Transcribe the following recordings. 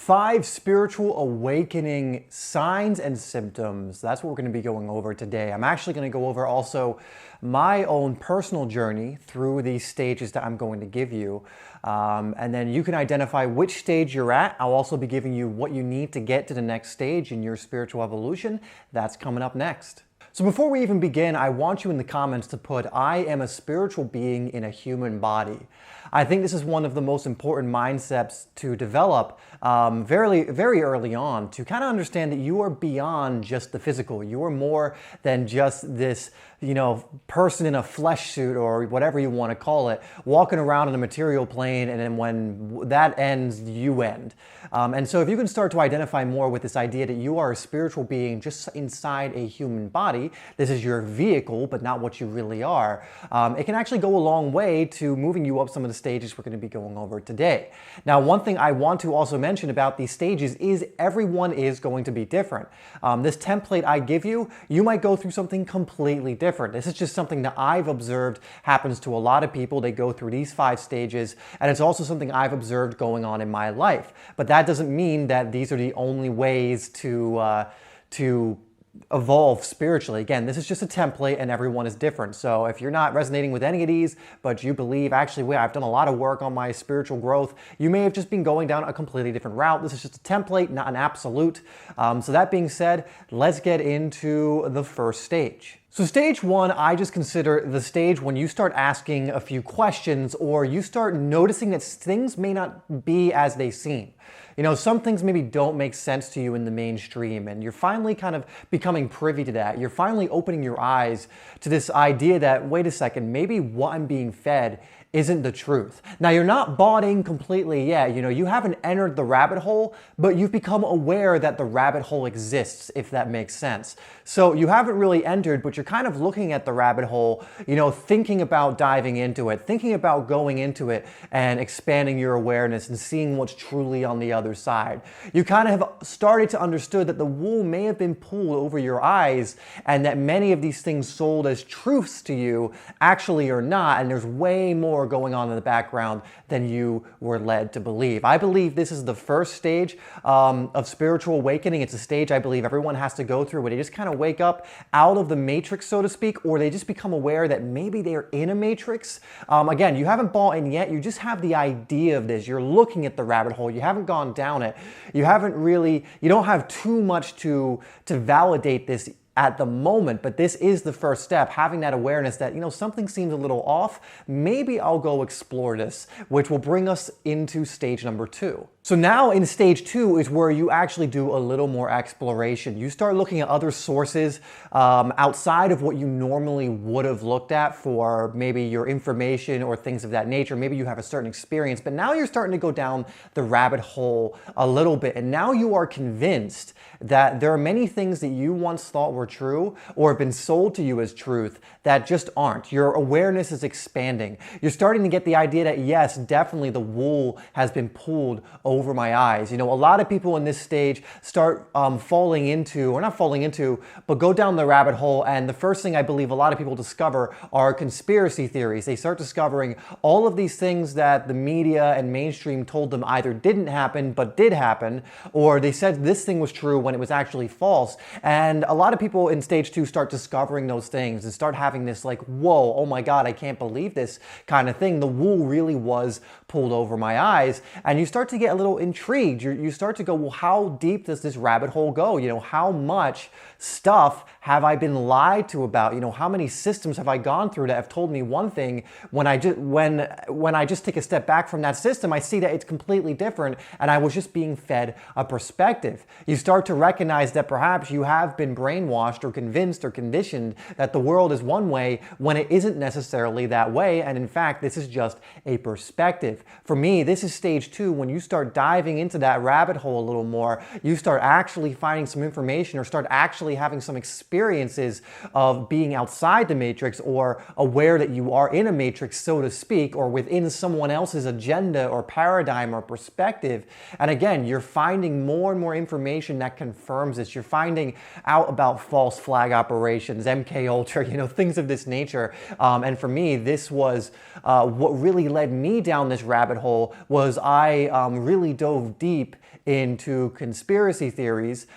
5 spiritual awakening signs and symptoms. That's what we're going to be going over today. I'm actually going to go over also my own personal journey through these stages that I'm going to give you. And then you can identify which stage you're at. I'll also be giving you what you need to get to the next stage in your spiritual evolution. That's coming up next. So before we even begin, I want you in the comments to put, I am a spiritual being in a human body. I think this is one of the most important mindsets to develop very early on, to kind of understand that you are beyond just the physical. You are more than just this, person in a flesh suit or whatever you want to call it, walking around in a material plane, and then when that ends, you end. And so if you can start to identify more with this idea that you are a spiritual being just inside a human body, this is your vehicle, but not what you really are, it can actually go a long way to moving you up some of the stages we're going to be going over today. Now, one thing I want to also mention about these stages is everyone is going to be different. This template I give you, you might go through something completely different. This is just something that I've observed happens to a lot of people. They go through these 5 stages, and it's also something I've observed going on in my life. But that doesn't mean that these are the only ways to evolve spiritually. Again, this is just a template and everyone is different. So if you're not resonating with any of these, but you believe, actually, I've done a lot of work on my spiritual growth, you may have just been going down a completely different route. This is just a template, not an absolute. So that being said, let's get into the first stage. So stage 1, I just consider the stage when you start asking a few questions or you start noticing that things may not be as they seem. Some things maybe don't make sense to you in the mainstream, and you're finally kind of becoming privy to that. You're finally opening your eyes to this idea that, wait a second, maybe what I'm being fed isn't the truth. Now, you're not bought in completely yet. You haven't entered the rabbit hole, but you've become aware that the rabbit hole exists, if that makes sense. So you haven't really entered, but you're kind of looking at the rabbit hole, thinking about diving into it, thinking about going into it and expanding your awareness and seeing what's truly on the other side. You kind of have started to understand that the wool may have been pulled over your eyes and that many of these things sold as truths to you actually are not, and there's way more going on in the background than you were led to believe. I believe this is the first stage of spiritual awakening. It's a stage I believe everyone has to go through where they just kind of wake up out of the matrix, so to speak, or they just become aware that maybe they're in a matrix. Again, you haven't bought in yet. You just have the idea of this. You're looking at the rabbit hole. You haven't gone down it. You don't have too much to validate this at the moment, but this is the first step, having that awareness that, something seems a little off. Maybe I'll go explore this, which will bring us into stage number 2. So now in stage 2 is where you actually do a little more exploration. You start looking at other sources outside of what you normally would have looked at for maybe your information or things of that nature. Maybe you have a certain experience, but now you're starting to go down the rabbit hole a little bit. And now you are convinced that there are many things that you once thought were true or have been sold to you as truth that just aren't. Your awareness is expanding. You're starting to get the idea that yes, definitely the wool has been pulled over my eyes. A lot of people in this stage start but go down the rabbit hole, and the first thing I believe a lot of people discover are conspiracy theories. They start discovering all of these things that the media and mainstream told them either didn't happen but did happen, or they said this thing was true when it was actually false. And a lot of people in stage 2 start discovering those things and start having this like, whoa, oh my God, I can't believe this kind of thing. The wool really was pulled over my eyes. And you start to get a little intrigued. You start to go, well, how deep does this rabbit hole go? How much stuff have I been lied to about? How many systems have I gone through that have told me one thing when I just take a step back from that system, I see that it's completely different, and I was just being fed a perspective. You start to recognize that perhaps you have been brainwashed or convinced or conditioned that the world is one way when it isn't necessarily that way, and in fact, this is just a perspective. For me, this is stage 2. When you start diving into that rabbit hole a little more, you start actually finding some information or start actually having some experiences of being outside the matrix or aware that you are in a matrix, so to speak, or within someone else's agenda or paradigm or perspective. And again, you're finding more and more information that confirms this. You're finding out about false flag operations, MK Ultra, things of this nature. And for me, this was what really led me down this rabbit hole. Was I really dove deep into conspiracy theories,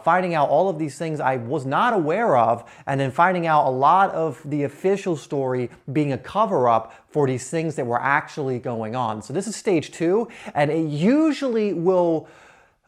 finding out all of these things I was not aware of, and then finding out a lot of the official story being a cover-up for these things that were actually going on. So this is stage 2, and it usually will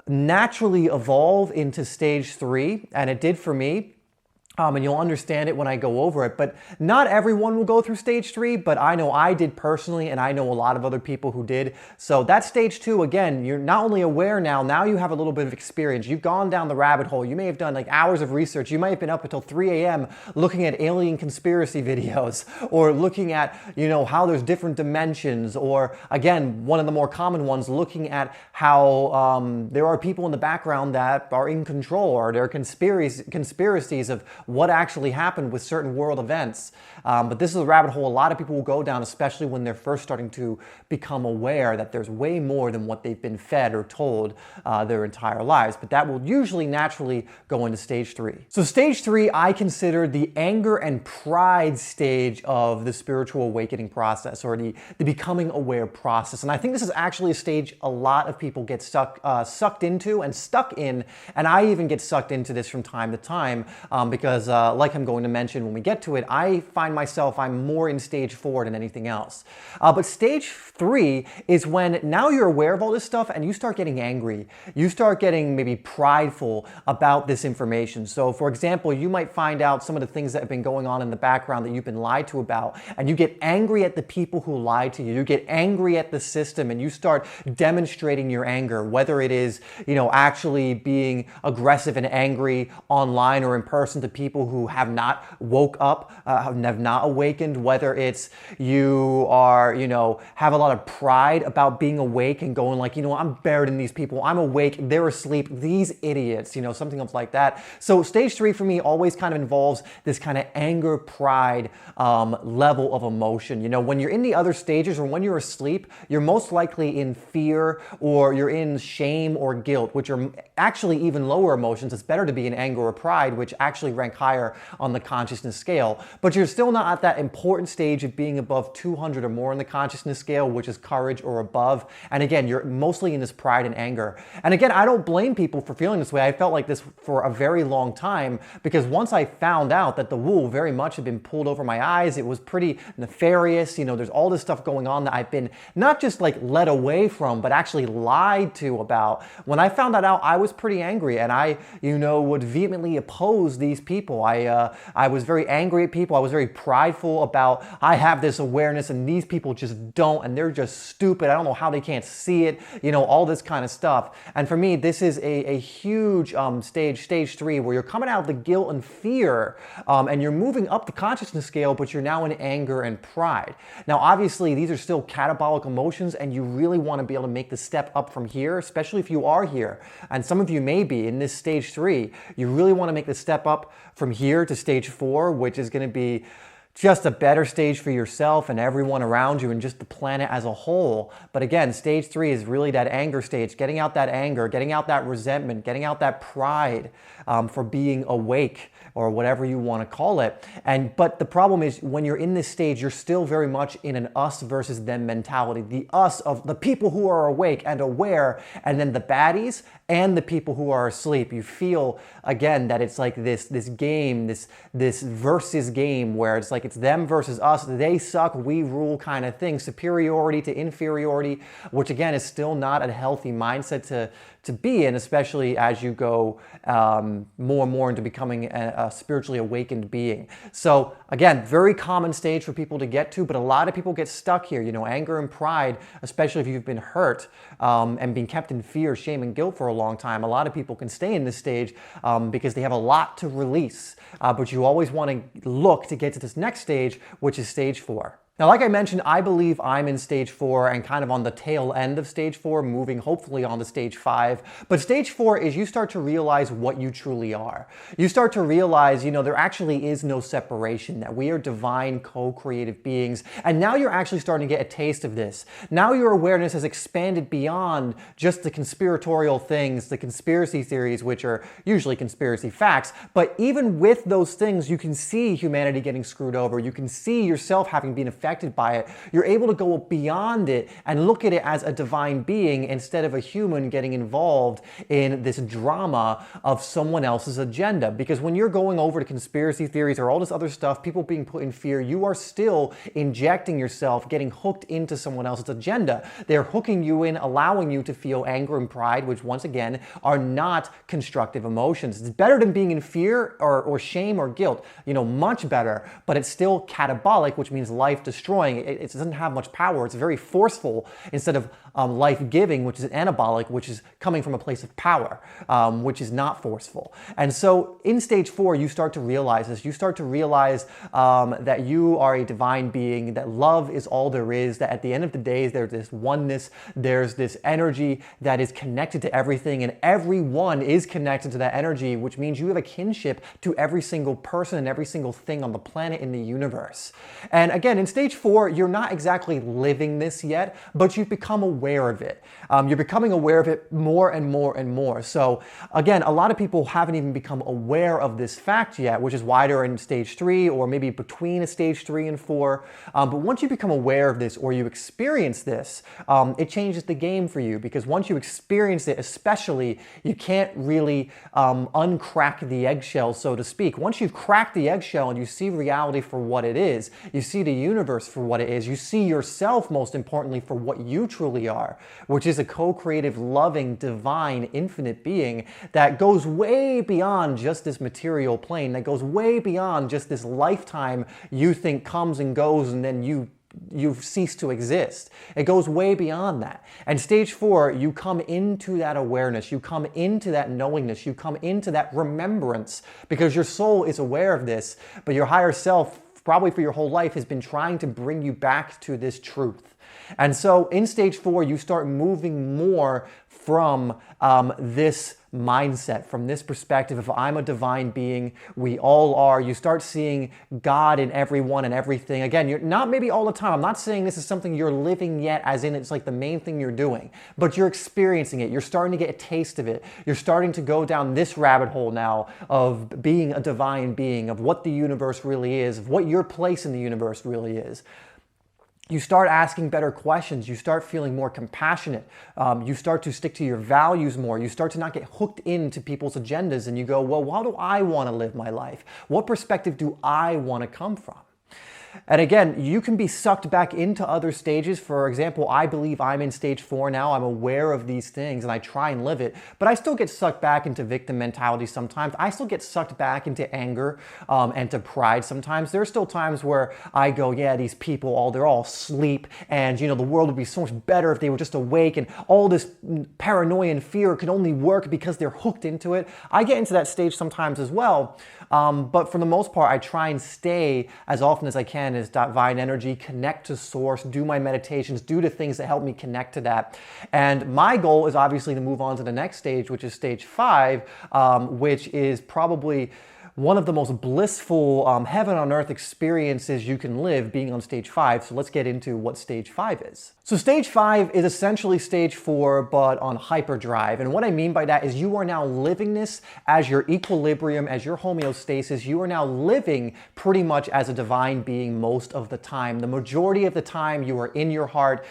naturally evolve into stage 3, and it did for me. And you'll understand it when I go over it, but not everyone will go through stage 3, but I know I did personally, and I know a lot of other people who did. So that's stage 2. Again, you're not only aware now you have a little bit of experience. You've gone down the rabbit hole. You may have done like hours of research. You might have been up until 3 a.m. looking at alien conspiracy videos, or looking at, how there's different dimensions, or again, one of the more common ones, looking at how there are people in the background that are in control, or there are conspiracies of what actually happened with certain world events. But this is a rabbit hole a lot of people will go down, especially when they're first starting to become aware that there's way more than what they've been fed or told their entire lives. But that will usually naturally go into stage 3. So stage 3, I consider the anger and pride stage of the spiritual awakening process, or the becoming aware process. And I think this is actually a stage a lot of people get sucked into and stuck in, and I even get sucked into this from time to time because like I'm going to mention when we get to it, I find myself, I'm more in stage 4 than anything else. But stage 3 is when now you're aware of all this stuff and you start getting angry. You start getting maybe prideful about this information. So for example, you might find out some of the things that have been going on in the background that you've been lied to about, and you get angry at the people who lied to you. You get angry at the system, and you start demonstrating your anger, whether it is, actually being aggressive and angry online or in person to people who have not woke up, have not awakened, whether it's you are, have a lot of pride about being awake and going like, I'm better than these people, I'm awake, they're asleep, these idiots, something like that. So stage 3 for me always kind of involves this kind of anger, pride level of emotion. When you're in the other stages, or when you're asleep, you're most likely in fear, or you're in shame or guilt, which are actually even lower emotions. It's better to be in anger or pride, which actually rank higher on the consciousness scale, but you're still not at that important stage of being above 200 or more on the consciousness scale, which is courage or above. And again, you're mostly in this pride and anger. And again, I don't blame people for feeling this way. I felt like this for a very long time, because once I found out that the wool very much had been pulled over my eyes, it was pretty nefarious. There's all this stuff going on that I've been not just like led away from, but actually lied to about. When I found that out, I was pretty angry, and I, would vehemently oppose these people. I was very angry at people. I was very prideful about, I have this awareness and these people just don't, and they're just stupid. I don't know how they can't see it, all this kind of stuff. And for me, this is a huge stage 3, where you're coming out of the guilt and fear, and you're moving up the consciousness scale, but you're now in anger and pride. Now, obviously, these are still catabolic emotions, and you really want to be able to make the step up from here, especially if you are here. And some of you may be in this stage 3. You really want to make the step up from here to stage 4, which is going to be just a better stage for yourself and everyone around you and just the planet as a whole. But again, stage 3 is really that anger stage, getting out that anger, getting out that resentment, getting out that pride for being awake, or whatever you want to call it. But the problem is, when you're in this stage, you're still very much in an us versus them mentality. The us of the people who are awake and aware, and then the baddies and the people who are asleep. You feel, again, that it's like this game, this versus game, where it's like it's them versus us, they suck, we rule kind of thing. Superiority to inferiority, which again is still not a healthy mindset to be in, especially as you go more and more into becoming a spiritually awakened being. So again, very common stage for people to get to, but a lot of people get stuck here. Anger and pride, especially if you've been hurt and been kept in fear, shame, and guilt for a long time. A lot of people can stay in this stage because they have a lot to release, but you always want to look to get to this next stage, which is stage 4. Now, like I mentioned, I believe I'm in stage 4 and kind of on the tail end of stage 4, moving hopefully on to stage 5. But stage 4 is you start to realize what you truly are. You start to realize, there actually is no separation, that we are divine co-creative beings. And now you're actually starting to get a taste of this. Now your awareness has expanded beyond just the conspiratorial things, the conspiracy theories, which are usually conspiracy facts. But even with those things, you can see humanity getting screwed over. You can see yourself having been affected affected by it, you're able to go beyond it and look at it as a divine being instead of a human getting involved in this drama of someone else's agenda. Because when you're going over to conspiracy theories or all this other stuff, people being put in fear, you are still injecting yourself, getting hooked into someone else's agenda. They're hooking you in, allowing you to feel anger and pride, which once again are not constructive emotions. It's better than being in fear or shame or guilt, much better, but it's still catabolic, which means life destroying. It doesn't have much power. It's very forceful instead of life-giving, which is anabolic, which is coming from a place of power, which is not forceful. And so in stage 4, you start to realize this. You start to realize that you are a divine being, that love is all there is, that at the end of the day, there's this oneness, there's this energy that is connected to everything, and everyone is connected to that energy, which means you have a kinship to every single person and every single thing on the planet in the universe. And again, in stage 4, you're not exactly living this yet, but you've become aware of it. You're becoming aware of it more and more and more. So again, a lot of people haven't even become aware of this fact yet, which is why they're in stage 3 or maybe between a stage 3 and 4. But once you become aware of this or you experience this, it changes the game for you, because once you experience it, especially, you can't really uncrack the eggshell, so to speak. Once you've cracked the eggshell and you see reality for what it is, you see the universe for what it is, you see yourself, most importantly, for what you truly are, which is a co-creative, loving, divine, infinite being that goes way beyond just this material plane, that goes way beyond just this lifetime you think comes and goes and then you've ceased to exist. It goes way beyond that. And stage 4, you come into that awareness, you come into that knowingness, you come into that remembrance, because your soul is aware of this, but your higher self, probably for your whole life, has been trying to bring you back to this truth. And so in stage 4, you start moving more from this mindset, from this perspective of I'm a divine being, we all are. You start seeing God in everyone and everything. Again, you're not maybe all the time. I'm not saying this is something you're living yet, as in it's like the main thing you're doing, but you're experiencing it. You're starting to get a taste of it. You're starting to go down this rabbit hole now of being a divine being, of what the universe really is, of what your place in the universe really is. You start asking better questions. You start feeling more compassionate. You start to stick to your values more. You start to not get hooked into people's agendas, and you go, well, how do I want to live my life? What perspective do I want to come from? And again, you can be sucked back into other stages. For example, I believe I'm in stage 4 now. I'm aware of these things and I try and live it, but I still get sucked back into victim mentality sometimes. I still get sucked back into anger and to pride sometimes. There are still times where I go, yeah, these people, they're all asleep, and the world would be so much better if they were just awake, and all this paranoia and fear can only work because they're hooked into it. I get into that stage sometimes as well. But for the most part, I try and stay as often as I can as divine energy, connect to source, do my meditations, do the things that help me connect to that. And my goal is obviously to move on to the next stage, which is stage 5, which is probably one of the most blissful heaven on earth experiences you can live, being on stage 5. So let's get into what stage 5 is. So stage 5 is essentially stage 4, but on hyperdrive. And what I mean by that is you are now living this as your equilibrium, as your homeostasis. You are now living pretty much as a divine being most of the time. The majority of the time you are in your heart,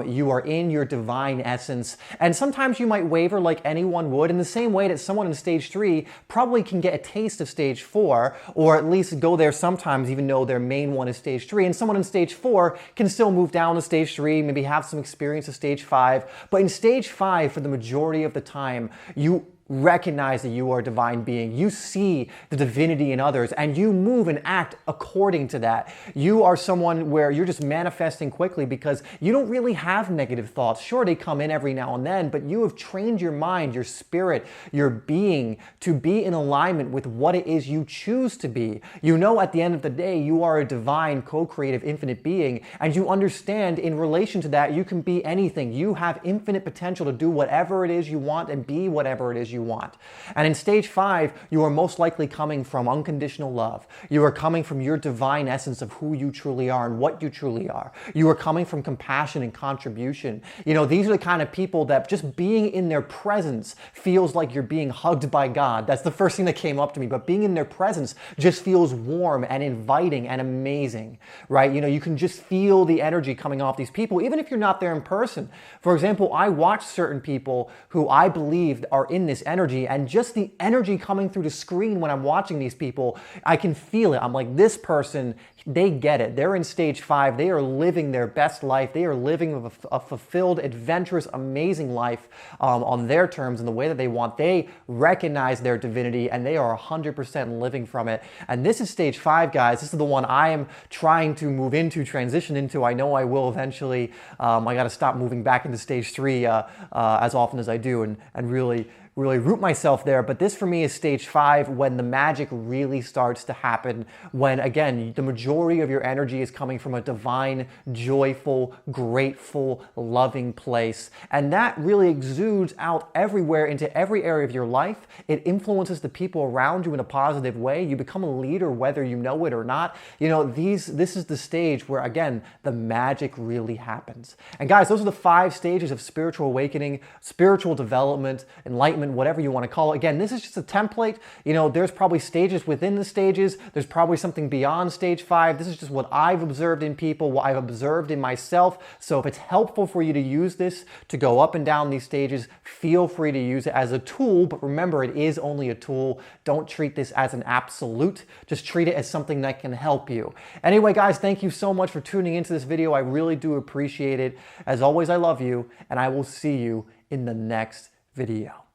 you are in your divine essence. And sometimes you might waver like anyone would, in the same way that someone in stage 3 probably can get a taste of stage 4, or at least go there sometimes, even though their main one is stage 3. And someone in stage 4 can still move down to stage 3, maybe have some experience of stage 5. But in stage 5, for the majority of the time, you recognize that you are a divine being. You see the divinity in others and you move and act according to that. You are someone where you're just manifesting quickly because you don't really have negative thoughts. Sure, they come in every now and then, but you have trained your mind, your spirit, your being to be in alignment with what it is you choose to be. You know at the end of the day, you are a divine, co-creative, infinite being, and you understand in relation to that, you can be anything. You have infinite potential to do whatever it is you want and be whatever it is you you want. And in stage 5, you are most likely coming from unconditional love. You are coming from your divine essence of who you truly are and what you truly are. You are coming from compassion and contribution. You know, these are the kind of people that just being in their presence feels like you're being hugged by God. That's the first thing that came up to me. But being in their presence just feels warm and inviting and amazing, right? You know, you can just feel the energy coming off these people, even if you're not there in person. For example, I watch certain people who I believe are in this energy, and just the energy coming through the screen when I'm watching these people, I can feel it. I'm like, this person, they get it. They're in stage 5. They are living their best life. They are living a fulfilled, adventurous, amazing life on their terms and the way that they want. They recognize their divinity and they are 100% living from it. And this is stage 5, guys. This is the one I am trying to move into, transition into. I know I will eventually. I got to stop moving back into stage 3 as often as I do and really root myself there. But this for me is stage 5, when the magic really starts to happen, when again the majority of your energy is coming from a divine, joyful, grateful, loving place, and that really exudes out everywhere into every area of your life. It influences the people around you in a positive way. You become a leader whether you know it or not. You know, this is the stage where again the magic really happens. And guys, those are the 5 stages of spiritual awakening, spiritual development, enlightenment, whatever you want to call it. Again, this is just a template. You know, there's probably stages within the stages. There's probably something beyond stage 5. This is just what I've observed in people, what I've observed in myself. So if it's helpful for you to use this to go up and down these stages, feel free to use it as a tool. But remember, it is only a tool. Don't treat this as an absolute. Just treat it as something that can help you. Anyway, guys, thank you so much for tuning into this video. I really do appreciate it. As always, I love you, and I will see you in the next video.